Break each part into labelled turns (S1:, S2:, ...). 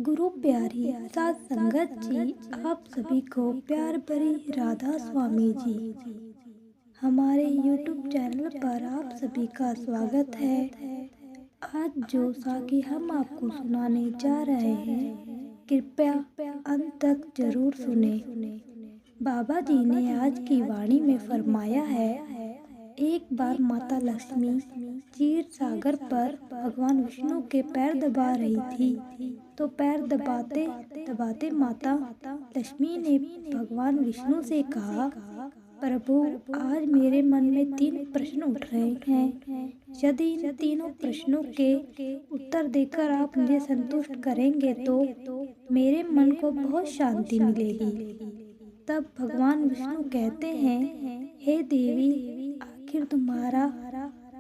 S1: गुरु प्यारी सात संगत जी, आप सभी को प्यार भरी राधा स्वामी जी। हमारे YouTube चैनल पर आप सभी का स्वागत है। आज जो साखी हम आपको सुनाने जा रहे हैं, कृपया अंत तक जरूर सुने। बाबा जी ने आज की वाणी में फरमाया है, एक बार माता लक्ष्मी क्षीर सागर पर भगवान विष्णु के पैर दबा रही थी। तो पैर दबाते दबाते माता लक्ष्मी ने भगवान विष्णु से कहा, प्रभु, आज मेरे मन में 3 प्रश्न उठ रहे हैं। यदि इन तीनों प्रश्नों के उत्तर देकर आप मुझे संतुष्ट करेंगे तो मेरे मन को बहुत शांति मिलेगी। तब भगवान विष्णु कहते हैं, हे देवी, आखिर तुम्हारा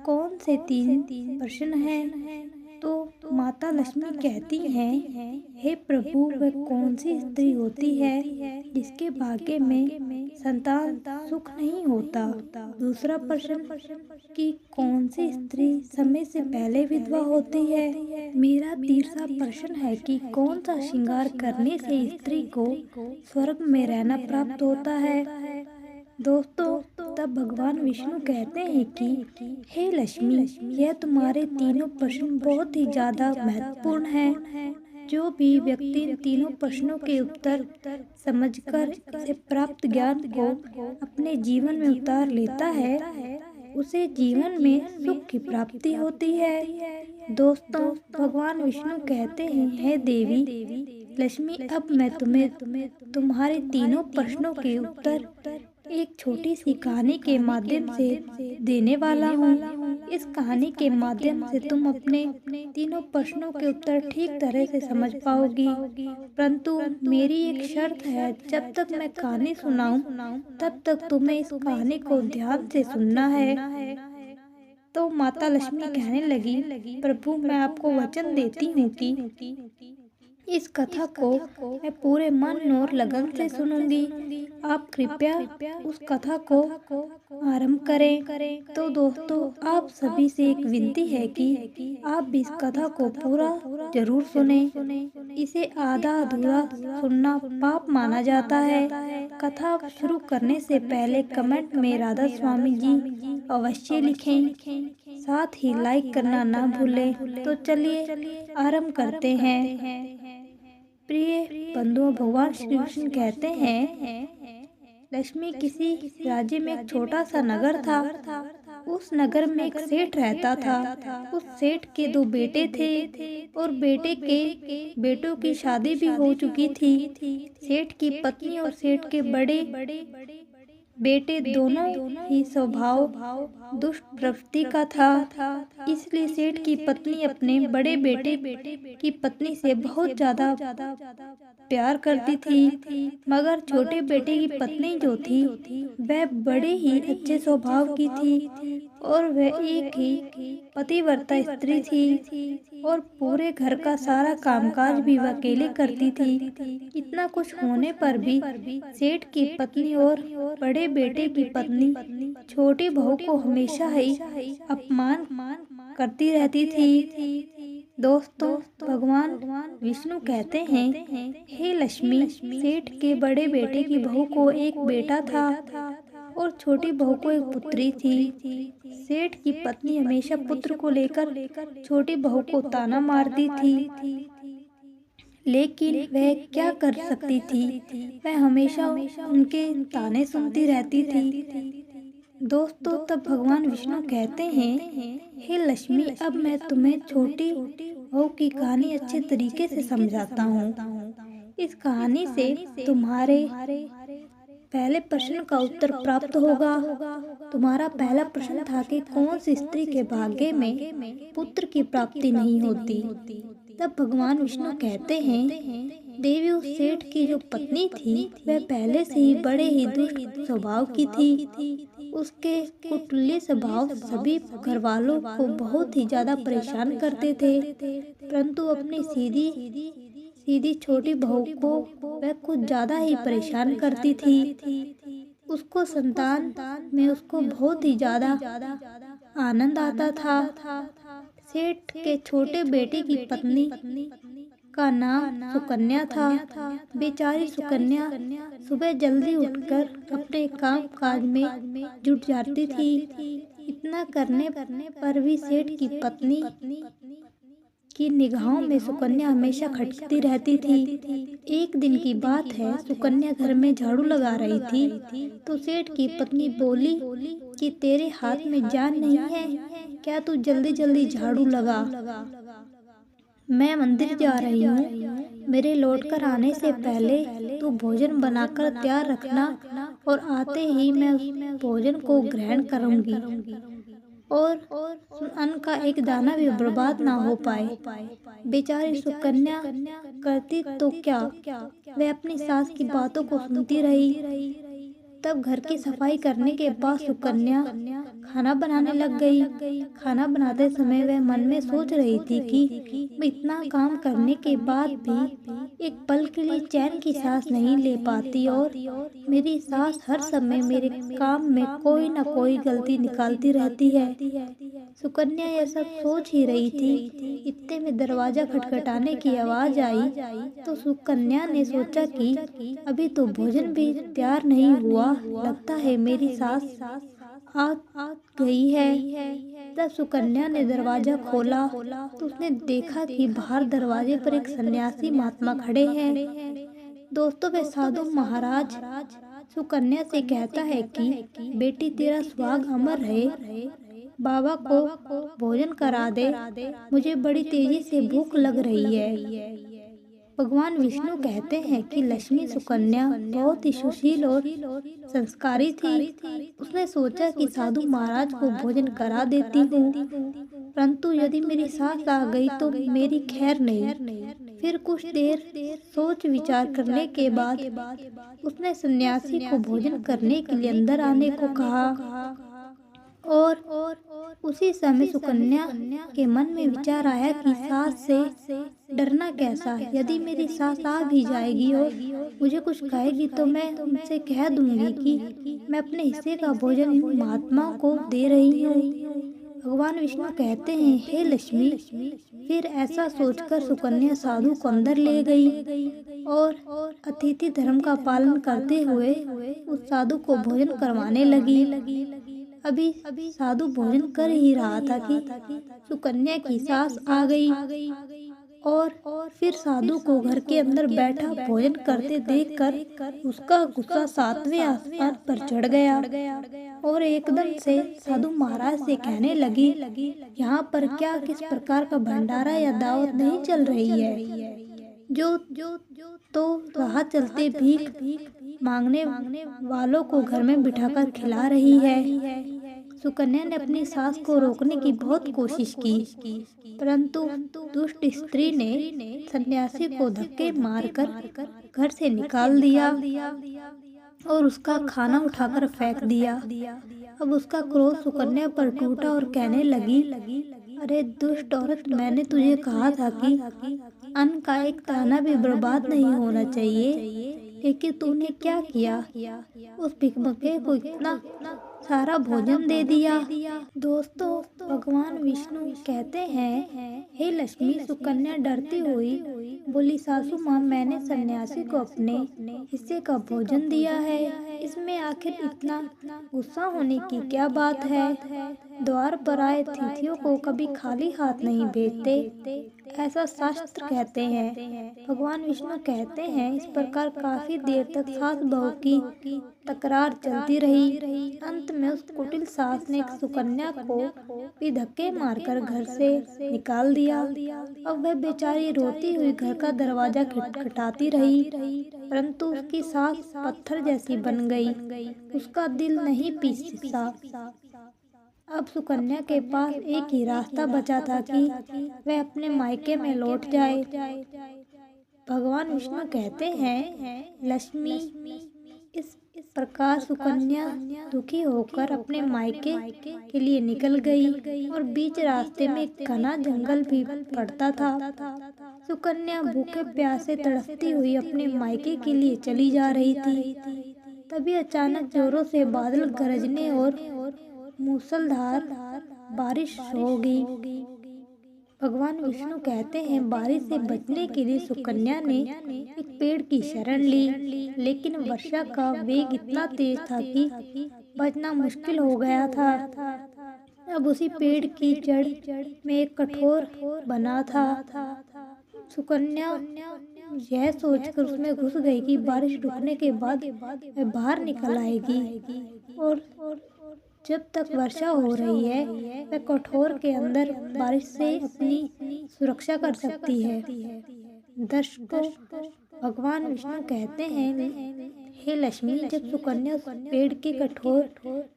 S1: कौन से 3 प्रश्न हैं? तो माता लक्ष्मी कहती हैं, हे प्रभु, वह कौन सी स्त्री होती है जिसके भाग्य में संतान सुख नहीं होता? दूसरा प्रश्न, कि कौन सी स्त्री समय से पहले विधवा होती है? मेरा तीसरा प्रश्न है कि कौन सा श्रृंगार करने से स्त्री को स्वर्ग में रहना प्राप्त होता है? दोस्तों, तब भगवान विष्णु कहते हैं कि हे लक्ष्मी, यह तुम्हारे तीनों प्रश्न बहुत ही ज्यादा महत्वपूर्ण हैं। जो भी व्यक्ति इन तीनों प्रश्नों के उत्तर समझकर इसे प्राप्त ज्ञान को अपने जीवन में उतार लेता है, उसे जीवन में सुख की प्राप्ति होती है। दोस्तों, भगवान विष्णु कहते हैं, हे देवी लक्ष्मी, अब मैं तुम्हें तुम्हारे तीनों प्रश्नों के उत्तर एक छोटी सी कहानी के माध्यम से देने वाला हूँ। इस कहानी के माध्यम से तुम अपने तीनों प्रश्नों के उत्तर ठीक तरह से समझ पाओगी। परंतु मेरी एक शर्त है, जब तक मैं कहानी सुनाऊं तब तक तुम्हें इस कहानी को ध्यान से सुनना है। तो माता लक्ष्मी कहने लगी, प्रभु, मैं आपको वचन देती हूँ कि इस कथा को मैं पूरे मन और लगन से सुनूंगी। आप कृपया उस कथा को आरंभ करें। तो दोस्तों, आप सभी से एक विनती है कि आप भी इस कथा को पूरा जरूर सुने। इसे आधा अधूरा सुनना पाप माना जाता है। कथा शुरू करने से पहले कमेंट में राधा स्वामी जी अवश्य लिखें, साथ ही लाइक करना ना भूलें। तो चलिए आरंभ करते हैं। प्रिय बंधुओं, भगवान श्री कृष्ण कहते हैं, लक्ष्मी किसी राज्य में एक छोटा सा नगर था। उस नगर में एक सेठ रहता था। उस सेठ के 2 बेटे थे और बेटों की शादी भी हो चुकी थी। सेठ की पत्नी और सेठ के बड़े बेटे दोनों ही स्वभाव दुष्ट प्रवृत्ति का था। इसलिए सेठ की पत्नी अपने बड़े बेटे की पत्नी से बहुत ज्यादा प्यार करती थी, मगर छोटे बेटे की पत्नी जो थी वह बड़े ही अच्छे स्वभाव की थी और वह एक ही पतिव्रता स्त्री थी और पूरे घर का सारा कामकाज भी वह अकेले करती थी। इतना कुछ होने पर भी सेठ की पत्नी और बड़े बेटे की पत्नी छोटी बहू को हमेशा ही अपमान करती रहती थी। दोस्तों, भगवान विष्णु कहते हैं, हे लक्ष्मी, सेठ के बड़े बेटे की बहू को एक बेटा था और छोटी बहू को एक पुत्री थी। सेठ की पत्नी हमेशा पुत्र को लेकर छोटी बहू को ताना मारती थी, लेकिन वह क्या कर सकती थी? वह हमेशा उनके ताने सुनती रहती थी। दोस्तों, तब भगवान विष्णु कहते हैं, हे लक्ष्मी, अब मैं तुम्हें छोटी बहू की कहानी अच्छे तरीके से समझाता हूँ। इस कहानी से तुम्हारे पहले प्रश्न का उत्तर प्राप्त होगा। तुम्हारा पहला प्रश्न था कि कौन सी स्त्री के भाग्य में पुत्र की प्राप्ति नहीं होती। तब भगवान विष्णु कहते हैं, देवी, उस सेठ की जो पत्नी थी वह पहले से ही बड़े ही दुष्ट स्वभाव की थी। उसके कुटिल स्वभाव सभी घर वालों को बहुत ही ज्यादा परेशान करते थे, परंतु अपनी सीधी छोटी बहू को वह कुछ ज्यादा ही परेशान करती थी। उसको संतान में उसको बहुत ही ज्यादा आनंद आता था। सेठ के छोटे बेटे की पत्नी का नाम सुकन्या था। बेचारी सुकन्या सुबह जल्दी उठकर अपने काम काज में जुट जाती थी। इतना करने पर भी सेठ की पत्नी की निगाहों में सुकन्या हमेशा खटकती रहती थी। एक दिन की बात है, सुकन्या घर में झाड़ू लगा रही थी तो सेठ की पत्नी बोली कि तेरे हाथ में जान नहीं है क्या? तू जल्दी जल्दी झाड़ू लगा। मैं मंदिर जा रही हूँ, मेरे लौटकर आने से पहले तू भोजन बनाकर तैयार रखना और आते ही मैं उस भोजन को ग्रहण करूँगी और अन्न का एक दाना भी बर्बाद ना हो पाए। बेचारी सुकन्या करती तो क्या, वह अपनी सास की बातों को सुनती रही। तब घर की सफाई करने के बाद सुकन्या खाना बनाने लग गई। खाना बनाते समय वह मन में सोच रही थी कि मैं इतना काम करने के बाद भी एक पल के लिए चैन की सांस नहीं ले पाती और मेरी सास हर समय मेरे काम में कोई न कोई गलती निकालती रहती है। सुकन्या यह सब सोच ही रही थी, इतने में दरवाजा खटखटाने की आवाज आई तो सुकन्या ने सोचा कि अभी तो भोजन भी तैयार नहीं हुआ, लगता है मेरी सास आ गई है। तब सुकन्या ने दरवाजा खोला तो उसने देखा कि बाहर दरवाजे पर एक सन्यासी महात्मा खड़े हैं। दोस्तों, वे साधु महाराज सुकन्या से कहता है कि बेटी तेरा सुहाग अमर रहे, बाबा को भोजन करा दे, मुझे बड़ी तेजी से भूख लग रही है। भगवान विष्णु कहते हैं कि लक्ष्मी सुकन्या बहुत ही सुशील और संस्कारी थी। उसने सोचा कि साधु महाराज को भोजन करा देती हूँ, परंतु यदि मेरी सास आ गई तो मेरी खैर नहीं। फिर कुछ देर सोच विचार करने के बाद उसने सन्यासी को भोजन करने के लिए अंदर आने को कहा और उसी समय सुकन्या के मन में विचार आया कि सास से डरना कैसा, यदि मेरी सास आ भी जाएगी और मुझे कुछ कहेगी तो मैं उनसे कह दूंगी कि मैं अपने हिस्से का भोजन इन महात्माओं को दे रही हूँ। भगवान विष्णु कहते हैं, हे लक्ष्मी। फिर ऐसा सोचकर सुकन्या साधु को अंदर ले गई और अतिथि धर्म का पालन करते हुए उस साधु को भोजन करवाने लगी। अभी साधु भोजन कर ही रहा था कि सुकन्या की सास आ गई और फिर साधु को घर के अंदर बैठा भोजन करते देखकर उसका गुस्सा 7वें आसमान पर चढ़ गया और एकदम से साधु महाराज से कहने लगी, यहाँ पर क्या किस प्रकार का भंडारा या दावत नहीं चल रही है, जो तो राह चलते भीख मांगने वालों को घर में बिठाकर खिला रही है। सुकन्या ने अपनी सास को रोकने की बहुत कोशिश की, परंतु दुष्ट स्त्री ने सन्यासी को धक्के मारकर घर से निकाल दिया और उसका खाना उठाकर फेंक दिया। अब उसका क्रोध सुकन्या पर टूटा और कहने लगी, अरे दुष्ट औरत, मैंने तुझे कहा था कि अन्न का एक दाना भी बर्बाद नहीं होना चाहिए, लेकिन तूने क्या किया, उस भिखमंगे को इतना सारा भोजन दे दिया। दोस्तों, भगवान विष्णु कहते हैं, हे लक्ष्मी। सुकन्या डरती हुई बोली, सासू माँ, मैंने सन्यासी को अपने हिस्से का भोजन दिया है, इसमें आखिर इतना गुस्सा होने की क्या बात है। द्वार पर आए अतिथियों को कभी खाली हाथ नहीं भेजते, ऐसा शास्त्र कहते हैं। भगवान विष्णु कहते हैं, इस प्रकार काफी देर तक सास बहू की तकरार चलती रही। अंत में उस कुटिल सास ने सुकन्या को भी धक्के मारकर घर से निकाल दिया। अब वह बेचारी रोती हुई घर का दरवाजा खटखटाती रही, परंतु उसकी सास पत्थर जैसी बन गई, उसका दिल नहीं पिसा। अब सुकन्या के पास एक ही रास्ता बचा था कि वह अपने मायके में लौट जाए। भगवान विष्णु कहते हैं, लक्ष्मी। इस प्रकार सुकन्या दुखी होकर अपने मायके के लिए निकल गई और बीच रास्ते में एक घना जंगल भी पड़ता था। सुकन्या भूखे प्यासे तड़पती हुई अपने मायके के लिए चली जा रही थी। तभी अचानक जोरों से बादल गरजने और मूसलाधार बारिश हो गई। भगवान विष्णु कहते हैं बारिश से बचने के लिए सुकन्या ने एक पेड़ की शरण ली, लेकिन वर्षा का वेग इतना तेज था कि बचना मुश्किल हो गया था। अब उसी पेड़ की जड़ में एक कठोर बना था। सुकन्या यह सोचकर उसमें घुस गई कि बारिश रुकने के बाद वह बाहर निकल आएगी और जब तक वर्षा हो रही है वह कठोर के अंदर बारिश से अपनी सुरक्षा कर सकती है। दर्शकों, भगवान विष्णु कहते हैं, हे लक्ष्मी, जब सुकन्या उस पेड़ के कठोर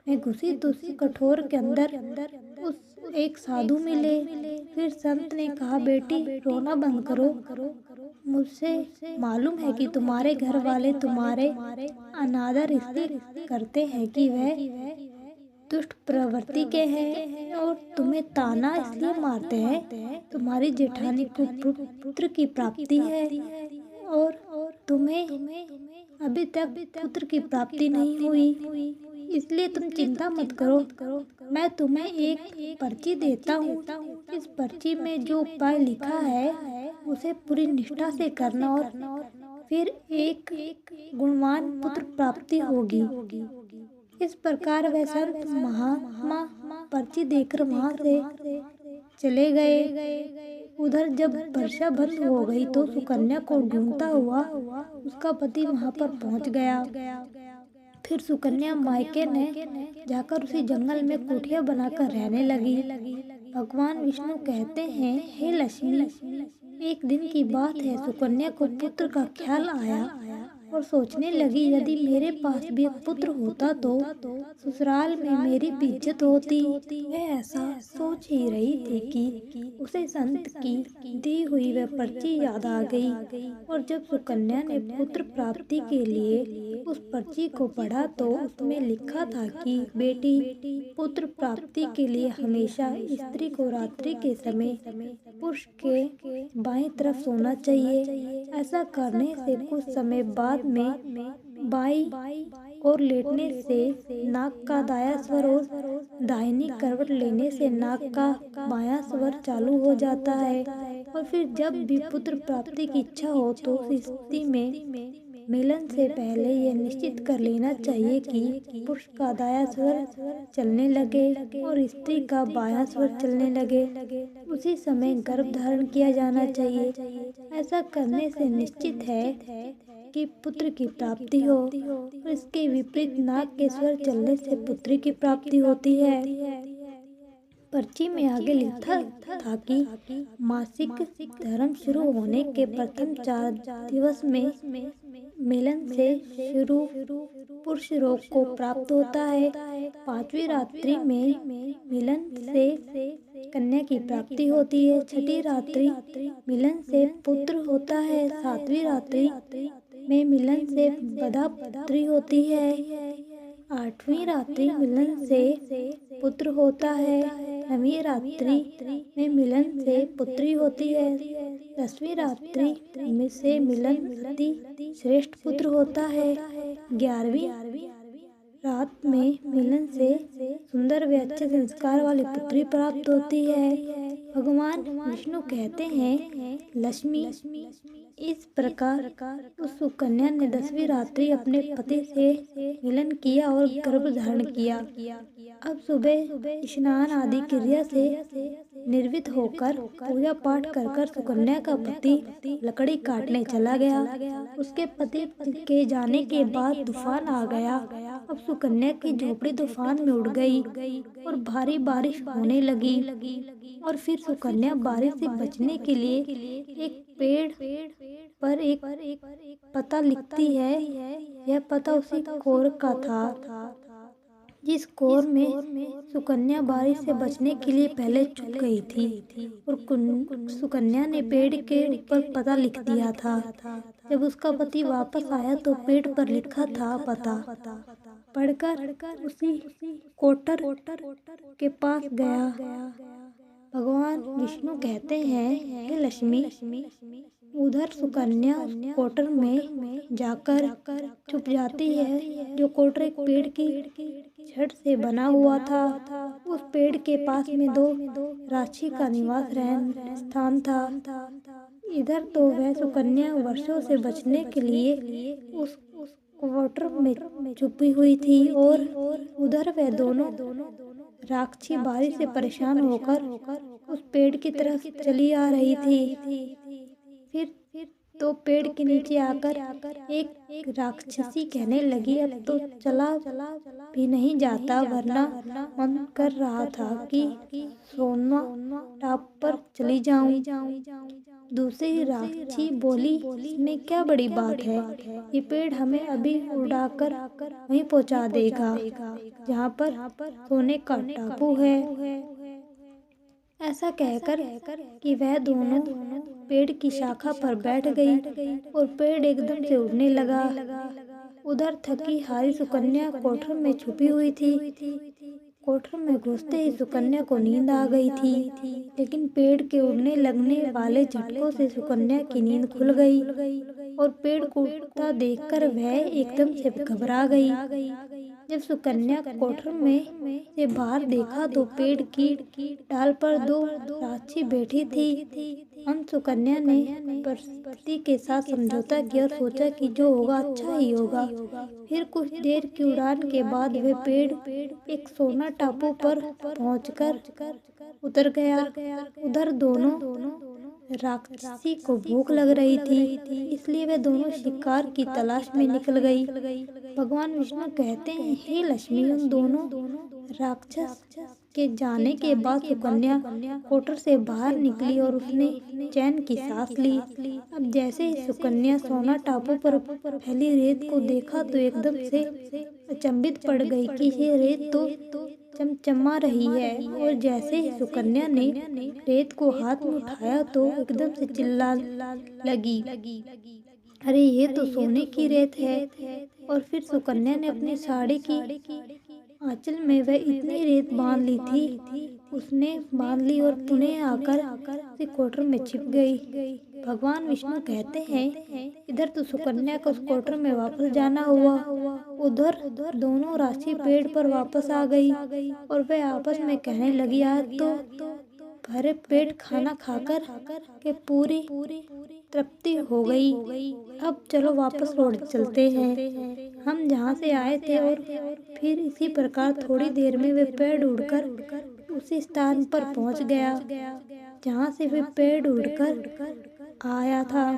S1: में घुसी तो उस कठोर के अंदर उस एक साधु मिले। फिर संत ने कहा, बेटी रोना बंद करो। मुझसे मालूम है कि तुम्हारे घर वाले तुम्हारे अनादर इसलिए करते हैं कि वह दुष्ट प्रवृत्ति के हैं और तुम्हें ताना इसलिए मारते हैं तुम्हारी जेठानी को पुत्र की प्राप्ति है और तुम्हें अभी तक पुत्र की प्राप्ति नहीं हुई, इसलिए तुम चिंता मत करो। मैं तुम्हें एक पर्ची देता हूँ। इस पर्ची में जो उपाय लिखा है उसे पूरी निष्ठा से करना और फिर एक गुणवान पुत्र प्राप्ति होगी। इस प्रकार वह संत महात्मा पर्ची देकर वहां से चले गए। उधर जब वर्षा बंद हो गई तो सुकन्या को ढूंढता हुआ उसका पति वहां पर पहुंच गया। फिर सुकन्या मायके ने जाकर उसी जंगल में कुटिया बनाकर रहने लगी। भगवान विष्णु कहते हैं, हे लक्ष्मी, एक दिन की बात है, सुकन्या को पुत्र का ख्याल आया और सोचने लगी, यदि मेरे पास भी एक पुत्र होता तो ससुराल में मेरी भी इज्जत होती। वह ऐसा सोच ही रही थी कि उसे संत की दी हुई वह पर्ची याद आ गई और जब सुकन्या ने पुत्र प्राप्ति के लिए उस पर्ची को पढ़ा तो उसमें लिखा था कि बेटी, पुत्र प्राप्ति के लिए हमेशा स्त्री को रात्रि के समय पुरुष के बाईं तरफ सोना चाहिए। ऐसा करने से कुछ समय बाद में बाईं और लेटने से नाक का दायां स्वर और दाहिनी करवट लेने से नाक का बायां स्वर चालू हो जाता है और फिर जब भी पुत्र प्राप्ति की इच्छा हो तो उस स्थिति में मिलन से पहले यह निश्चित कर लेना चाहिए कि पुरुष का दायां स्वर चलने लगे और स्त्री का बायां स्वर चलने लगे। उसी समय गर्भ धारण किया जाना चाहिए। ऐसा करने से निश्चित है कि पुत्र की प्राप्ति हो और इसके विपरीत नाक के स्वर चलने से पुत्री की प्राप्ति होती है। पर्ची में आगे लिखा था कि मासिक धर्म शुरू होने के प्रथम 4 दिवस में मिलन से शुरू पुरुष रोग को प्राप्त होता है। 5वीं रात्रि में मिलन से कन्या की प्राप्ति होती है। 6ठी रात्रि मिलन से पुत्र होता है। 7वीं रात्रि में मिलन से बधा पुत्री होती है। 8वीं रात्रि मिलन से पुत्र होता है। 9वीं रात्रि में मिलन से पुत्री होती है। 10वीं रात्रि में से मिलन अति श्रेष्ठ पुत्र होता है। 11वीं रात में मिलन से सुंदर व अच्छे संस्कार वाली पुत्री प्राप्त होती है। भगवान विष्णु कहते हैं, लक्ष्मी, इस प्रकार उस सुकन्या ने 10वीं रात्रि अपने पति से मिलन किया और गर्भ धारण किया। अब सुबह स्नान आदि क्रिया से निर्वित होकर पूजा पाठ कर कर सुकन्या का पति लकड़ी काटने चला गया। उसके पति के जाने के बाद तूफान आ गया। अब सुकन्या की झोपड़ी तूफान में उड़ गई और भारी बारिश होने लगी और फिर सुकन्या बारिश से बचने के लिए एक पेड़ पर एक पता लिखती है। यह पता उसी कोर का था जिस कोर में सुकन्या बारिश से बचने के लिए पहले छुप गई थी और सुकन्या ने पेड़ के ऊपर पता लिख दिया था। जब उसका पति वापस आया तो पेड़ पर लिखा था पता पढ़कर उसी कोटर के पास गया भगवान विष्णु कहते हैं, हे लक्ष्मी, उधर सुकन्या कोटर में जाकर छुप जाती है। जो कोटर एक पेड़ की छड़ से बना हुआ था। उस पेड़ के पास में दो राक्षी का निवास रहन स्थान था। इधर तो वह सुकन्या वर्षों से बचने के लिए उस क्वार्टर में छुपी हुई थी और उधर वह दोनों राक्षसी बारिश से परेशान होकर उस पेड़ की तरफ चली आ रही थी। फिर तो पेड़ के नीचे आकर एक राक्षसी कहने लगी, अब तो चला भी नहीं जाता, वरना मन कर रहा था कि सोना टाप पर चली जाऊं। दूसरी राक्षसी बोली, इसमें क्या बड़ी बात है, ये पेड़ हमें अभी उड़ाकर वहीं पहुंचा देगा जहाँ पर सोने का टापू है। ऐसा कहकर कि वह दोनों पेड़ की शाखा पर बैठ गई और पेड़ एकदम से उड़ने लगा। उधर थकी हारी सुकन्या कोठर में छुपी हुई थी। कोठर में घुसते ही सुकन्या को नींद आ गई थी, लेकिन पेड़ के उड़ने लगने वाले झटकों से सुकन्या की नींद खुल गई और पेड़ को उड़ता देखकर वह एकदम से घबरा गई। जब सुकन्या कोठर में से बाहर देखा तो पेड़ की डाल पर दो राक्षसी बैठी थी। अंत सुकन्या ने पति के साथ समझौता किया और सोचा कि जो होगा अच्छा ही होगा। फिर कुछ देर की उड़ान के बाद वह पेड़ एक सोना टापू पर पहुंचकर उतर गया। उधर दोनों राक्षसी को भूख लग रही थी, इसलिए वे दोनों शिकार की तलाश में निकल गई। भगवान विष्णु कहते हैं, हे लक्ष्मी, उन दोनों राक्षस के जाने के बाद सुकन्या कोटर से बाहर निकली और उसने चैन की सांस ली। अब जैसे ही सुकन्या सोना टापू पर फैली रेत को देखा तो एकदम से अचंभित पड़ गई कि ये रेत तो चमचमा रही है। और जैसे ही सुकन्या ने रेत को हाथ में उठाया तो एकदम से चिल्ला लगी, अरे ये तो सोने की रेत है। और फिर सुकन्या ने अपनी साड़ी की आंचल में वह इतनी रेत बांध ली थी, उसने बांध ली और पुनः आकर उसी कोटर में छिप गई। भगवान विष्णु कहते हैं, इधर तो सुकन्या को उस कोटर में वापस जाना हुआ। उधर दोनों राक्षसी पेड़ पर वापस आ गई और वे आपस में कहने लगी, आज तो भरे पेट खाना खाकर के पूरी तृप्ति हो गई। अब चलो वापस लौट चलते हैं हम जहाँ से आए थे। और फिर इसी प्रकार थोड़ी देर में वे पेड़ उड़कर उसी स्थान पर पहुँच गया जहाँ से वे पेड़ उड़कर आया था।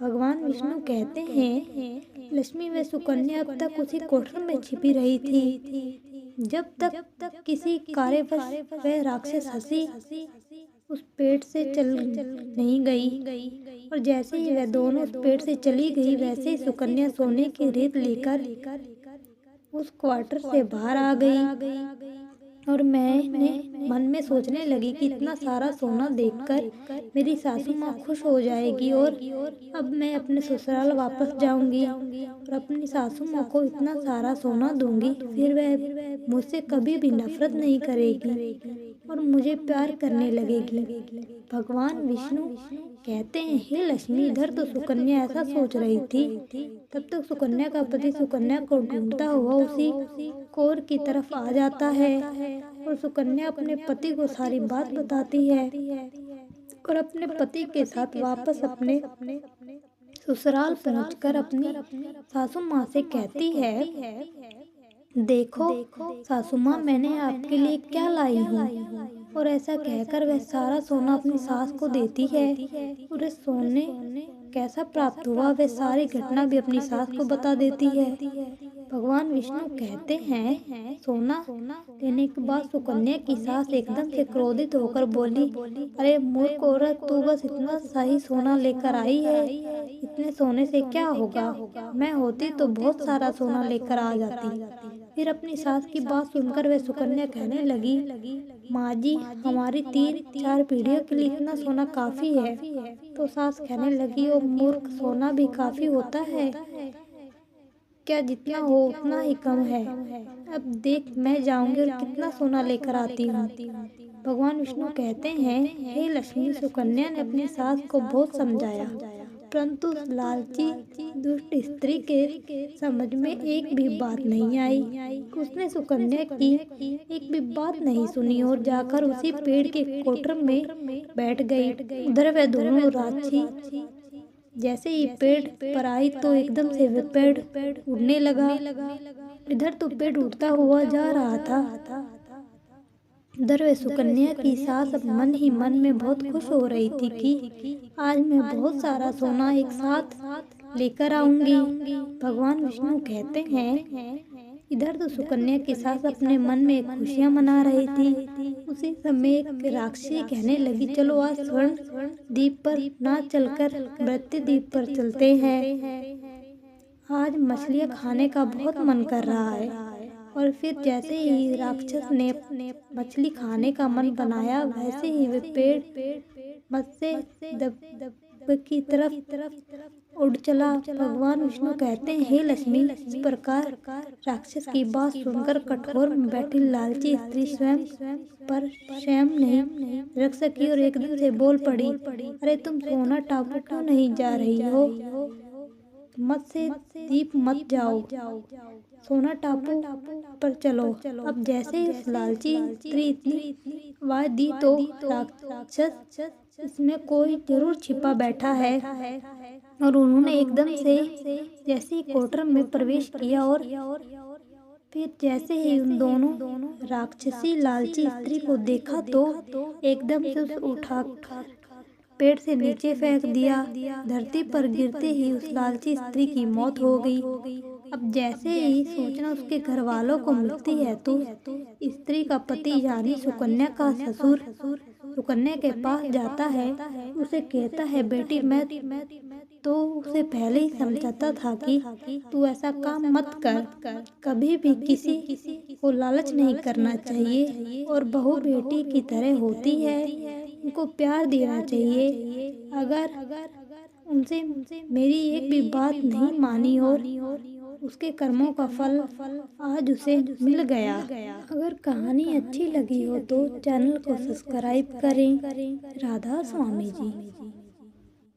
S1: भगवान विष्णु कहते हैं, लक्ष्मी व सुकन्या अब तक उसी कोठर में छिपी रही थी जब तक किसी कारणवश वह राक्षस हंसी उस पेड़ से चल नहीं गई। और जैसे ही वह दोनों उस पेड़ से चली गई, वैसे ही सुकन्या सोने की रेत लेकर उस क्वार्टर से बाहर आ गई। और मैंने मन में सोचने लगी कि इतना सारा सोना देखकर मेरी सासू माँ खुश हो जाएगी और अब मैं अपने ससुराल वापस जाऊंगी और अपनी सासू माँ को इतना सारा सोना दूंगी। फिर वह मुझसे कभी भी नफरत नहीं करेगी और मुझे प्यार करने लगेगी। भगवान विष्णु कहते हैं, हे लक्ष्मी, इधर तो सुकन्या ऐसा सोच रही थी। तब तक सुकन्या का पति सुकन्या को ढूंढता हुआ उसी कोर की तरफ आ जाता है और सुकन्या अपने पति को सारी बात बताती है और अपने पति के साथ वापस अपने ससुराल पहुंचकर अपनी सासू माँ से कहती है, देखो सासू माँ, मैंने आपके लिए क्या लाई हूँ। और ऐसा कहकर वह सारा सोना अपनी सास को देती है और इस सोने कैसा प्राप्त हुआ वह सारी घटना भी अपनी सास को बता देती है। भगवान विष्णु कहते हैं, सोना लेने के बाद सुकन्या की सास एकदम से क्रोधित होकर बोली, अरे मूर्ख औरत, तू बस इतना सा ही सोना लेकर आई है, इतने सोने से क्या होगा, मैं होती तो बहुत सारा सोना लेकर आ जाती। फिर अपनी सास की बात सुनकर वह सुकन्या कहने लगी, माँ जी, हमारी 3-4 पीढ़ियों के लिए इतना सोना काफी है। तो सास कहने लगी, ओ मूर्ख, सोना भी काफी होता है क्या, जितना हो उतना ही कम है। अब देख, मैं जाऊंगी और कितना सोना लेकर आती हूँ। भगवान विष्णु कहते हैं, हे लक्ष्मी, सुकन्या ने अपनी सास को बहुत समझाया, परंतु उस लालची दुष्ट स्त्री के समझ में एक भी बात नहीं आई। उसने सुकन्या की एक भी बात नहीं सुनी और जाकर उसी पेड़ के कोटर में बैठ गई। उधर वे दोनों राक्षसी जैसे ही पेड़ पर आई तो एकदम से वे पेड़ उड़ने लगा। इधर तो पेड़ उड़ता हुआ जा रहा था। उधर वे सुकन्या की सास अब मन ही मन में बहुत खुश हो रही थी कि आज मैं बहुत सारा सोना एक साथ लेकर आऊंगी। भगवान विष्णु कहते हैं, इधर तो सुकन्या की सास अपने मन में खुशियां मना रही थी। उसी समय एक राक्षसी कहने लगी, चलो आज स्वर्ण द्वीप पर ना चलकर मृत्यु द्वीप पर चलते हैं। आज मछलियां खाने का बहुत मन कर रहा है। और फिर जैसे ही राक्षस ने मछली खाने का मन बनाया, वैसे ही वे पेड़ मत्स्य दब की तरफ उड़ चला। भगवान विष्णु कहते हैं, हे लक्ष्मी, इस प्रकार राक्षस की बात सुनकर कठोर में बैठी लालची स्त्री स्वयं पर संयम नहीं रख सकी और एकदम से बोल पड़ी, अरे तुम सोना टापू क्यों नहीं जा रही हो? मत्स्य द्वीप मत जाओ, सोना टापू पर चलो। अब जैसे उस लालची स्त्री इतनी आवाज दी तो राक्षस, इसमें कोई जरूर छिपा बैठा है। और उन्होंने एकदम से जैसे ही कोटर में प्रवेश किया और फिर जैसे ही उन दोनों राक्षसी लालची स्त्री को देखा तो एकदम से उसे उठा पेड़ से नीचे फेंक दिया। धरती पर गिरते ही उस लालची स्त्री की मौत हो गई। अब जैसे ही सूचना उसके घर वालों को मिलती है तो स्त्री का पति यानी सुकन्या का ससुर सुकन्या के पास जाता है। उसे कहता है, बेटी, मैं तो उसे पहले ही समझाता था कि तू ऐसा काम मत कर। कभी भी किसी को लालच नहीं करना चाहिए और बहू बेटी की तरह होती है, उनको प्यार देना चाहिए। अगर उनसे मेरी एक भी बात नहीं मानी और उसके कर्मों का फल आज उसे मिल गया। अगर कहानी अच्छी लगी हो तो चैनल को सब्सक्राइब करें। राधा स्वामी जी।